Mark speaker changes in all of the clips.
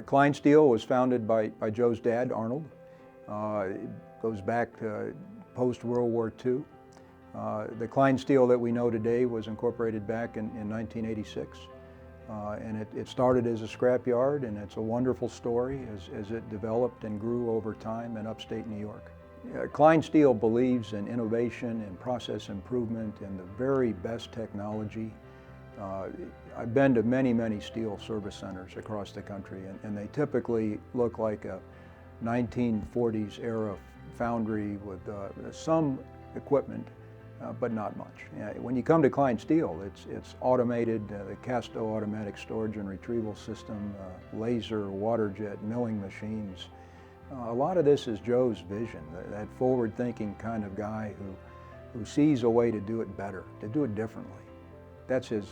Speaker 1: Klein Steel was founded by Joe's dad, Arnold. It goes back post-World War II. The Klein Steel that we know today was incorporated back in 1986. And it started as a scrapyard, and it's a wonderful story as it developed and grew over time in upstate New York. Klein Steel believes in innovation and process improvement and the very best technology. I've been to many steel service centers across the country, and they typically look like a 1940s era foundry with some equipment, but not much. When you come to Klein Steel, it's automated, the Casto automatic storage and retrieval system, laser, water jet, milling machines. A lot of this is Joe's vision, that forward-thinking kind of guy who sees a way to do it better, to do it differently. That's his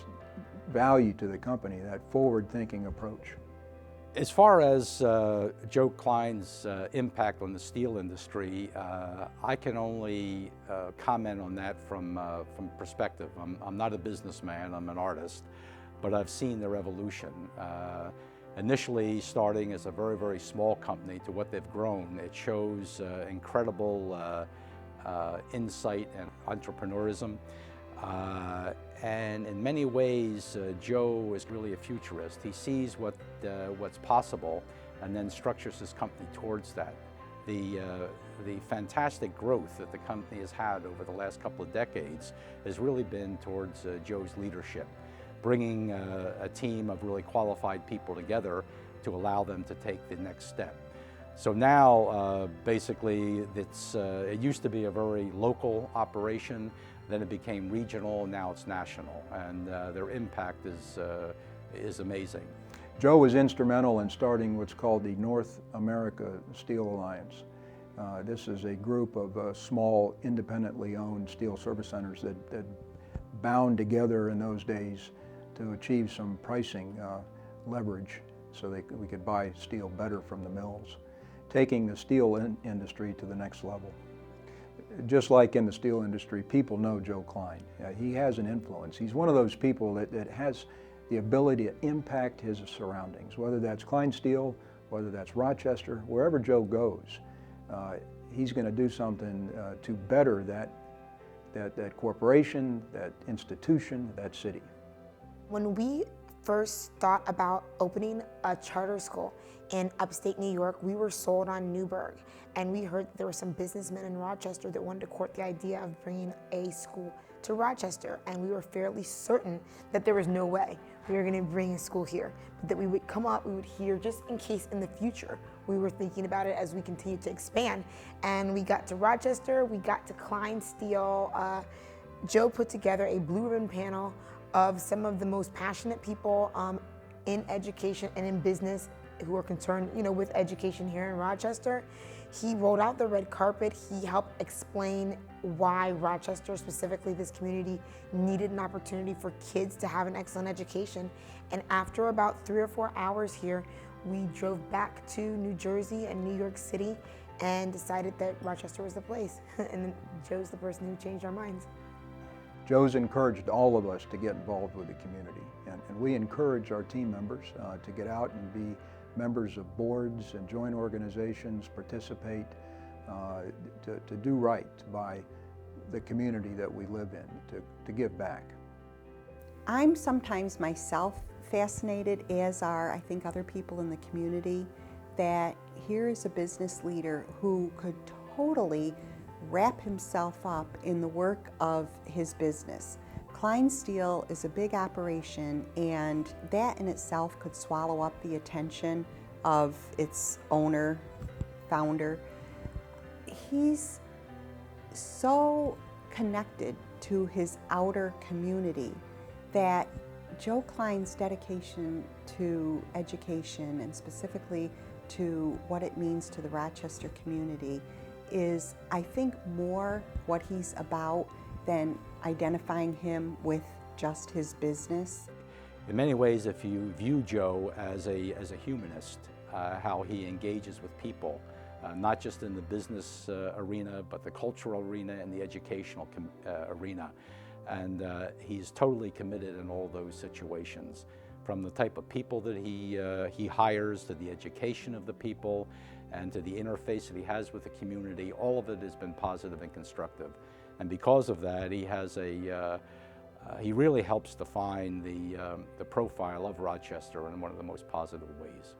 Speaker 1: value to the company, that forward-thinking approach.
Speaker 2: As far as Joe Klein's impact on the steel industry, I can only comment on that from perspective. I'm not a businessman, I'm an artist, but I've seen their evolution. Initially starting as a very small company to what they've grown, it shows incredible insight and entrepreneurism. And in many ways, Joe is really a futurist. He sees what's possible and then structures his company towards that. The fantastic growth that the company has had over the last couple of decades has really been towards Joe's leadership, bringing a team of really qualified people together to allow them to take the next step. So now, basically, it used to be a very local operation, then it became regional, now it's national, and their impact is amazing.
Speaker 1: Joe was instrumental in starting what's called the North America Steel Alliance. This is a group of small, independently owned steel service centers that bound together in those days to achieve some pricing leverage so we could buy steel better from the mills, taking the steel industry to the next level. Just like in the steel industry, people know Joe Klein. He has an influence. He's one of those people that has the ability to impact his surroundings, whether that's Klein Steel, whether that's Rochester, wherever Joe goes, he's going to do something to better that corporation, that institution, that city.
Speaker 3: When we first thought about opening a charter school in upstate New York, we were sold on Newburgh, and we heard that there were some businessmen in Rochester that wanted to court the idea of bringing a school to Rochester, and we were fairly certain that there was no way we were going to bring a school here, but that we would come up, we would hear, just in case in the future. We were thinking about it as we continued to expand, and we got to Rochester, we got to Klein Steel. Joe put together a blue ribbon panel of some of the most passionate people in education and in business who are concerned, with education here in Rochester. He rolled out the red carpet. He helped explain why Rochester, specifically this community, needed an opportunity for kids to have an excellent education. And after about 3 or 4 hours here, we drove back to New Jersey and New York City and decided that Rochester was the place. And Joe's the person who changed our minds.
Speaker 1: Joe's encouraged all of us to get involved with the community, and we encourage our team members to get out and be members of boards and join organizations, participate, to do right by the community that we live in, to give back.
Speaker 4: I'm sometimes myself fascinated, as are I think other people in the community, that here is a business leader who could totally wrap himself up in the work of his business. Klein Steel is a big operation, and that in itself could swallow up the attention of its owner, founder. He's so connected to his outer community that Joe Klein's dedication to education, and specifically to what it means to the Rochester community, is, I think, more what he's about than identifying him with just his business.
Speaker 2: In many ways, if you view Joe as a humanist, how he engages with people, not just in the business arena, but the cultural arena and the educational arena. And he's totally committed in all those situations. from the type of people that he hires, to the education of the people, and to the interface that he has with the community. All of it has been positive and constructive. And because of that, he has he really helps define the profile of Rochester in one of the most positive ways.